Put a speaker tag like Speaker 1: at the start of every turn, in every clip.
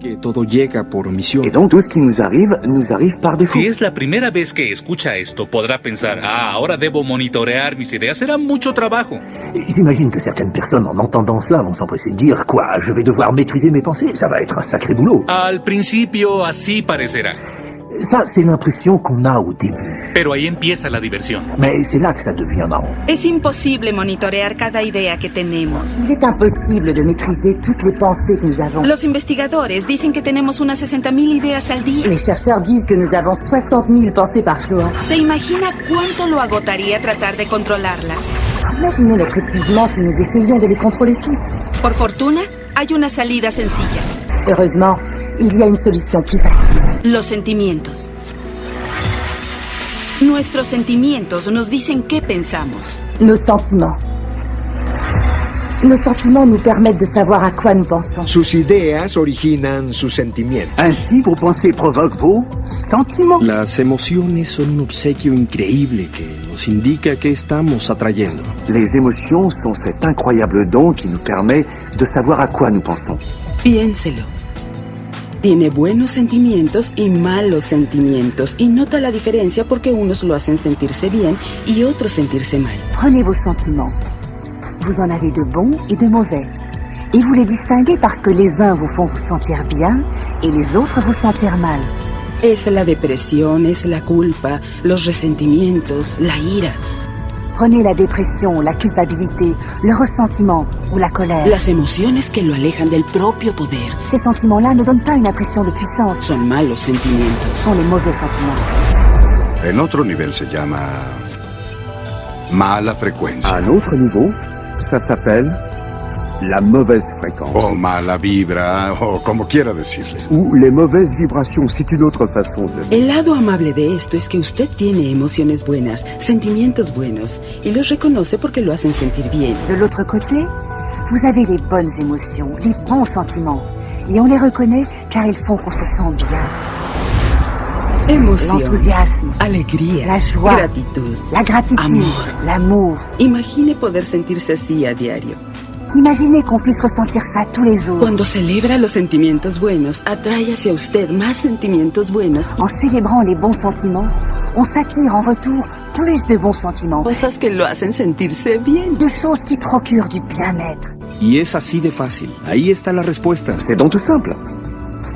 Speaker 1: Que todo llega por omisión.
Speaker 2: Et donc tout ce qui nous arrive par défaut.
Speaker 3: Si es la primera vez que escucha esto, podrá pensar, ahora debo monitorear mis ideas, será mucho trabajo.
Speaker 4: J'imagine que certaines personnes, en entendant cela, vont s'empresser de dire « Quoi, je vais devoir maîtriser mes pensées? Ça va être un sacré boulot !»
Speaker 3: Al principio así parecerá.
Speaker 4: Ça, c'est l'impression qu'on a au début.
Speaker 3: Pero ahí empieza la diversión.
Speaker 4: Mais c'est là que ça devient marrant.
Speaker 5: Es imposible monitorear cada idea que tenemos.
Speaker 6: Il est imposible de maîtriser toutes les pensées que nous avons.
Speaker 5: Los investigadores dicen que tenemos unas 60,000 ideas al día.
Speaker 6: Les chercheurs disent que nous avons 60 000 pensées par jour.
Speaker 5: ¿Se imagina cuánto lo agotaría tratar de controlarlas?
Speaker 6: Imaginez notre épuisement si nous essayions de les contrôler toutes.
Speaker 5: Por fortuna, hay una salida sencilla.
Speaker 6: Heureusement, il y a une solution plus facile.
Speaker 5: Los sentimientos. Nuestros sentimientos nos dicen qué pensamos.
Speaker 6: Nos sentiments. Nos sentiments nous permettent de savoir à quoi nous pensons.
Speaker 7: Sus ideas originan sus sentimientos.
Speaker 4: Ainsi, vos pensées provoquent vos sentiments.
Speaker 1: Las emociones son un obsequio increíble que nos indica qué estamos atrayendo.
Speaker 2: Les émotions sont cet incroyable don qui nous permet de savoir à quoi nous pensons.
Speaker 8: Piénselo. Tiene buenos sentimientos y malos sentimientos y nota la diferencia porque unos lo hacen sentirse bien y otros sentirse mal.
Speaker 6: Prenez vos sentiments. Vous en avez de bons et de mauvais. Et vous les distinguez parce que les uns vous font vous sentir bien et les autres vous sentir mal.
Speaker 8: Es la depresión, es la culpa, los resentimientos, la ira.
Speaker 6: Prenez la dépression, la culpabilité, le ressentiment ou la colère.
Speaker 8: Las emociones que lo alejan del propio poder.
Speaker 6: Ces sentiments-là ne donnent pas une impression de puissance.
Speaker 8: Son malos sentimientos.
Speaker 6: Sont les mauvais sentiments.
Speaker 9: En otro nivel se llama mala frecuencia.
Speaker 2: À un autre niveau, ça s'appelle la mauvaise fréquence.
Speaker 9: O mala vibra, o como quiera decirle.
Speaker 2: Ou les mauvaises vibrations, c'est une autre façon de...
Speaker 8: El lado amable de esto es que usted tiene emociones buenas, sentimientos buenos, y los reconoce porque lo hacen sentir bien.
Speaker 6: De l'autre côté, vous avez les bonnes émotions, les bons sentiments. Et on les reconnaît car ils font qu'on se sent bien.
Speaker 8: Emoción,
Speaker 6: L'enthousiasme,
Speaker 8: alegría,
Speaker 6: la joie,
Speaker 8: gratitud,
Speaker 6: la gratitude,
Speaker 8: amor.
Speaker 6: l'amour.
Speaker 8: Imagine poder sentirse así a diario.
Speaker 6: Imaginez qu'on puisse ressentir ça tous les jours.
Speaker 8: Cuando celebra los sentimientos buenos, atrae hacia usted más sentimientos buenos.
Speaker 6: En célébrant les bons sentiments, on s'attire en retour plus de bons sentiments.
Speaker 8: Cosas que lo hacen sentirse bien.
Speaker 6: De choses qui procurent du bien-être.
Speaker 1: Y es así de fácil. Ahí está la respuesta.
Speaker 2: C'est donc tout simple.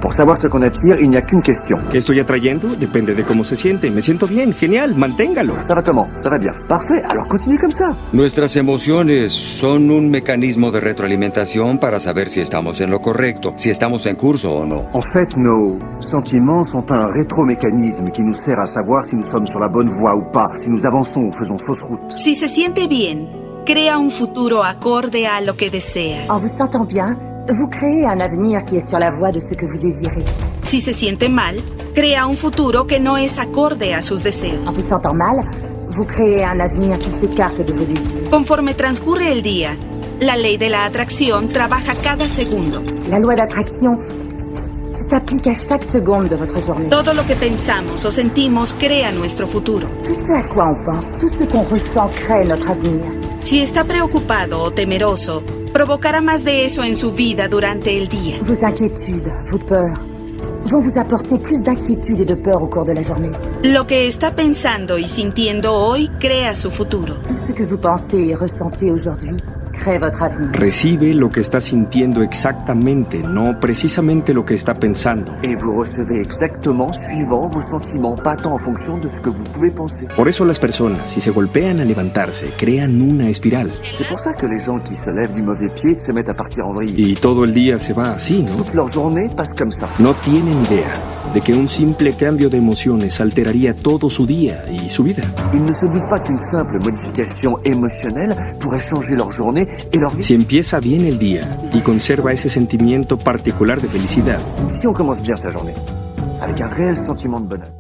Speaker 2: Pour savoir ce qu'on attire, il n'y a qu'une question.
Speaker 1: ¿Qué estoy atrayendo? Depende de cómo se siente. Me siento bien, genial, manténgalo.
Speaker 2: Ça va comment? Ça va bien. Parfait, alors continuez comme ça.
Speaker 10: Nuestras emociones son un mecanismo de retroalimentación para saber si estamos en lo correcto, si estamos en curso o no.
Speaker 2: En fait, nos sentiments sont un rétromécanisme qui nous sert à savoir si nous sommes sur la bonne voie ou pas, si nous avançons ou faisons fausse route.
Speaker 5: Si se siente bien, crea un futuro acorde a lo que desea.
Speaker 6: En vous sentant bien, vous créez un avenir qui est sur la voie de ce que vous désirez.
Speaker 5: Si se siente mal, crea un futuro que no es acorde a sus deseos.
Speaker 6: En vous sentant mal, vous créez un avenir qui s'écarte de vos désirs.
Speaker 5: Conforme transcurre el día, la ley de la atracción trabaja cada segundo.
Speaker 6: La loi d'attraction s'applique à chaque seconde de votre journée.
Speaker 5: Todo lo que pensamos o sentimos crea nuestro futuro.
Speaker 6: Tout ce à quoi on pense, tout ce qu'on ressent crée notre avenir.
Speaker 5: Si está preocupado o temeroso, provocará más de eso en su vida durante el día.
Speaker 6: Vos inquiétudes, vos peurs vont vous apporter plus d'inquiétude et de peur au cours de la journée.
Speaker 5: Lo que está pensando y sintiendo hoy crea su futuro.
Speaker 6: Tout ce que vous pensez et ressentez aujourd'hui crée votre avenir.
Speaker 1: Recibe lo que está sintiendo exactamente, no precisamente lo que está pensando.
Speaker 2: Et vous recevez exactement suivant vos sentiments, pas tant en fonction de ce que vous pouvez penser.
Speaker 1: Por eso las personas, si se golpean al levantarse, crean una espiral.
Speaker 2: C'est pour ça que les gens qui se lèvent du mauvais pied se mettent à partir en vrille.
Speaker 1: Y todo el día se va así, ¿no?
Speaker 2: Toute leur journée passe comme ça.
Speaker 1: No tienen idea de que un simple cambio de emociones alteraría todo su día y su vida.
Speaker 2: Ils ne se doutent pas qu'une simple modification émotionnelle pourrait changer leur journée et leur vie.
Speaker 1: Si empieza bien el día y conserva ese sentimiento particular de felicidad,
Speaker 2: Si on commence bien sa journée, avec un réel sentiment de bonheur.